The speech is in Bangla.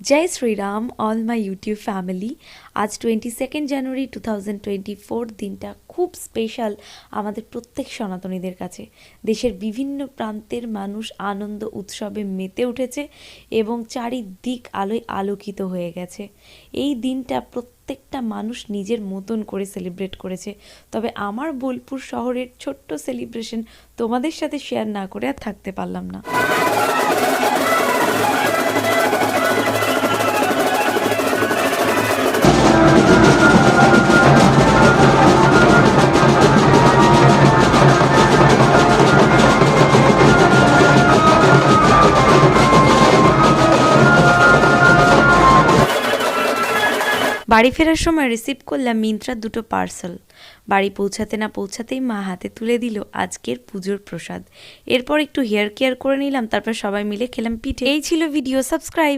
जय Shri Ram all my YouTube family. आज 22 জানুয়ারি 2024 দিনটা খুব স্পেশাল আমাদের প্রত্যেক সনাতনীদের কাছে। দেশের বিভিন্ন প্রান্তের মানুষ আনন্দ উৎসবে মেতে উঠেছে এবং চারিদিক আলোয় আলোকিত হয়ে গেছে। এই দিনটা প্রত্যেকটা মানুষ নিজের মতন করে সেলিব্রেট করেছে। তবে আমার বোলপুর শহরের ছোট্ট সেলিব্রেশন তোমাদের সাথে শেয়ার না করে আর থাকতে পারলাম না। বাড়ি ফেরার সময় রিসিভ করলাম মিন্ত্রার দুটো পার্সেল। বাড়ি পৌঁছাতে না পৌঁছাতেই মা হাতে তুলে দিল আজকের পুজোর প্রসাদ। এরপর একটু হেয়ার কেয়ার করে নিলাম, তারপর সবাই মিলে খেলাম পিঠে। এই ছিল ভিডিও। সাবস্ক্রাইব।